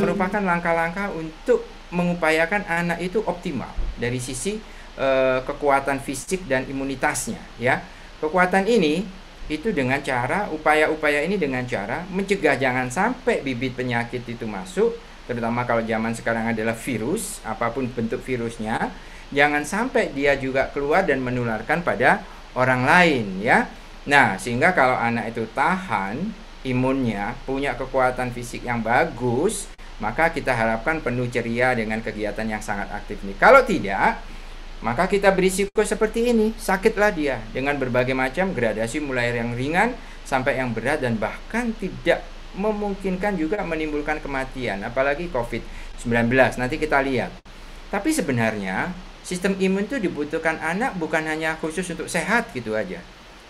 Merupakan langkah-langkah untuk mengupayakan anak itu optimal dari sisi kekuatan fisik dan imunitasnya, ya. Kekuatan ini itu dengan cara upaya-upaya ini dengan cara mencegah jangan sampai bibit penyakit itu masuk, terutama kalau zaman sekarang adalah virus, apapun bentuk virusnya, jangan sampai dia juga keluar dan menularkan pada orang lain, ya. Nah, sehingga kalau anak itu tahan imunnya, punya kekuatan fisik yang bagus, maka kita harapkan penuh ceria dengan kegiatan yang sangat aktif nih. Kalau tidak, maka kita berisiko seperti ini, sakitlah dia dengan berbagai macam gradasi mulai yang ringan sampai yang berat dan bahkan tidak memungkinkan juga menimbulkan kematian, apalagi COVID-19. Nanti kita lihat. Tapi sebenarnya sistem imun itu dibutuhkan anak bukan hanya khusus untuk sehat gitu aja.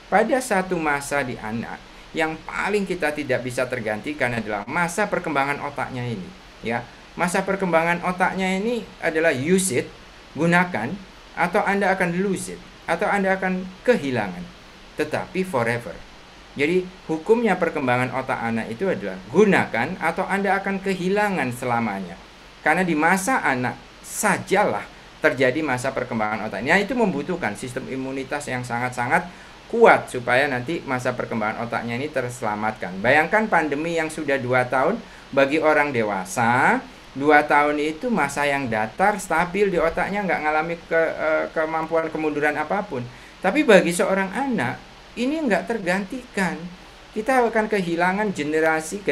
Pada satu masa di anak yang paling kita tidak bisa tergantikan adalah masa perkembangan otaknya ini, ya. Masa perkembangan otaknya ini adalah use it, gunakan, atau Anda akan lose it, atau Anda akan kehilangan, tetapi forever. Jadi hukumnya perkembangan otak anak itu adalah gunakan atau Anda akan kehilangan selamanya. Karena di masa anak sajalah terjadi masa perkembangan otak. Nah, itu membutuhkan sistem imunitas yang sangat-sangat kuat supaya nanti masa perkembangan otaknya ini terselamatkan. Bayangkan pandemi yang sudah 2 tahun bagi orang dewasa, 2 tahun itu masa yang datar, stabil di otaknya, nggak ngalami kemampuan kemunduran apapun. Tapi bagi seorang anak, ini nggak tergantikan. Kita akan kehilangan generasi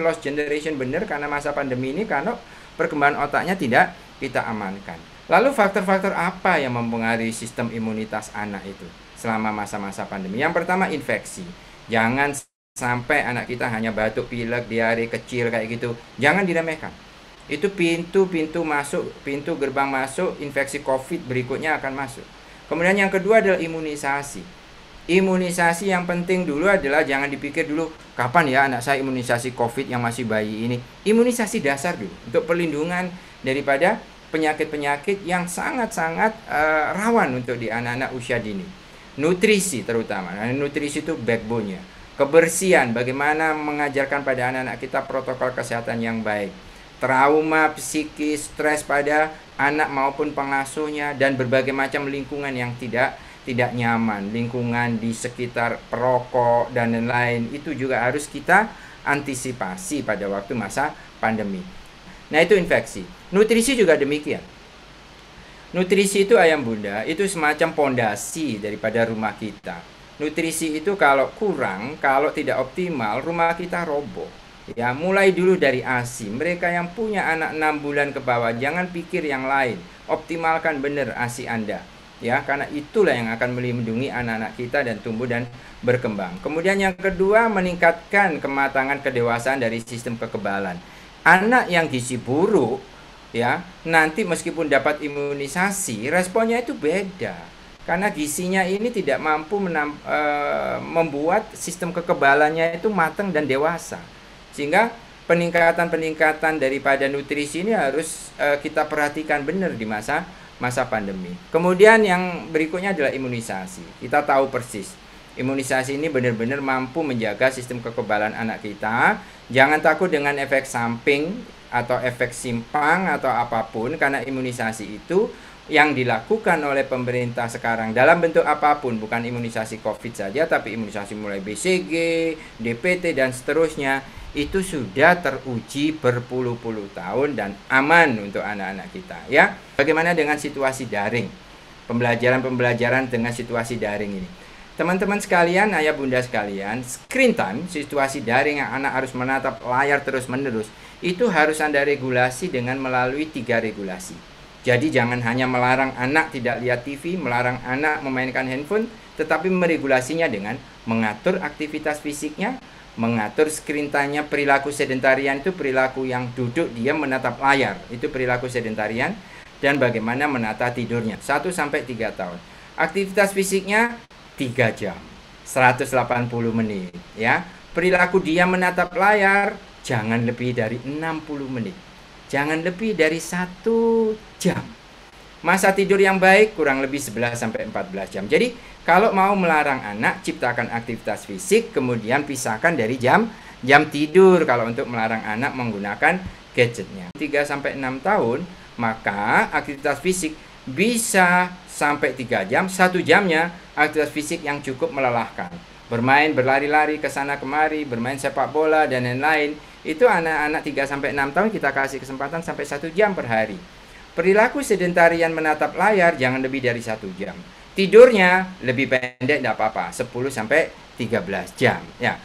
lost generation benar karena masa pandemi ini, karena perkembangan otaknya tidak kita amankan. Lalu faktor-faktor apa yang mempengaruhi sistem imunitas anak itu selama masa-masa pandemi? Yang pertama, infeksi. Jangan sampai anak kita hanya batuk, pilek, diare kecil kayak gitu. Jangan diremehkan. Itu pintu masuk, pintu gerbang masuk infeksi COVID berikutnya akan masuk. Kemudian yang kedua adalah imunisasi. Imunisasi yang penting dulu adalah jangan dipikir dulu kapan ya anak saya imunisasi COVID yang masih bayi ini. Imunisasi dasar dulu untuk perlindungan daripada penyakit-penyakit yang sangat-sangat rawan untuk di anak-anak usia dini. Nutrisi terutama. Nah, nutrisi itu backbone-nya. Kebersihan, bagaimana mengajarkan pada anak-anak kita protokol kesehatan yang baik. Trauma psikis, stres pada anak maupun pengasuhnya, dan berbagai macam lingkungan yang tidak nyaman, lingkungan di sekitar perokok dan lain-lain, itu juga harus kita antisipasi pada waktu masa pandemi. Nah, itu infeksi. Nutrisi juga demikian. Nutrisi itu ayam bunda, itu semacam pondasi daripada rumah kita. Nutrisi itu kalau kurang, kalau tidak optimal, rumah kita roboh. Ya, mulai dulu dari ASI. Mereka yang punya anak 6 bulan ke bawah, jangan pikir yang lain. Optimalkan benar ASI Anda. Ya, karena itulah yang akan melindungi anak-anak kita dan tumbuh dan berkembang. Kemudian yang kedua, meningkatkan kematangan kedewasaan dari sistem kekebalan. Anak yang gizi buruk, ya, nanti meskipun dapat imunisasi, responnya itu beda. Karena gizinya ini tidak mampu membuat sistem kekebalannya itu matang dan dewasa. Sehingga peningkatan daripada nutrisi ini harus kita perhatikan benar di masa pandemi. Kemudian yang berikutnya adalah imunisasi. Kita tahu persis, imunisasi ini benar-benar mampu menjaga sistem kekebalan anak kita. Jangan takut dengan efek samping atau efek simpang atau apapun, karena imunisasi itu yang dilakukan oleh pemerintah sekarang dalam bentuk apapun, bukan imunisasi COVID saja, tapi imunisasi mulai BCG, DPT, dan seterusnya, itu sudah teruji berpuluh-puluh tahun dan aman untuk anak-anak kita, ya. Bagaimana dengan situasi daring? Pembelajaran dengan situasi daring ini. Teman-teman sekalian, ayah bunda sekalian, screen time, situasi daring yang anak harus menatap layar terus-menerus, itu harus Anda regulasi dengan melalui 3 regulasi. Jadi jangan hanya melarang anak tidak lihat TV, melarang anak memainkan handphone, tetapi meregulasinya dengan mengatur aktivitas fisiknya, mengatur screen time-nya. Perilaku sedentarian itu perilaku yang duduk diam menatap layar, itu perilaku sedentarian, dan bagaimana menata tidurnya 1-3 tahun. Aktivitas fisiknya 3 jam, 180 menit, ya. Perilaku diam menatap layar jangan lebih dari 60 menit. Jangan lebih dari 1 jam. Masa tidur yang baik kurang lebih 11-14 jam. Jadi kalau mau melarang anak, ciptakan aktivitas fisik, kemudian pisahkan dari jam Jam tidur kalau untuk melarang anak menggunakan gadgetnya. 3-6 tahun, maka aktivitas fisik bisa sampai 3 jam, 1 jamnya aktivitas fisik yang cukup melelahkan. Bermain, berlari-lari ke sana kemari, bermain sepak bola dan lain-lain. Itu anak-anak 3-6 tahun kita kasih kesempatan sampai 1 jam per hari. Perilaku sedentarian menatap layar jangan lebih dari 1 jam. Tidurnya lebih pendek tidak apa-apa, 10-13 jam. Ya.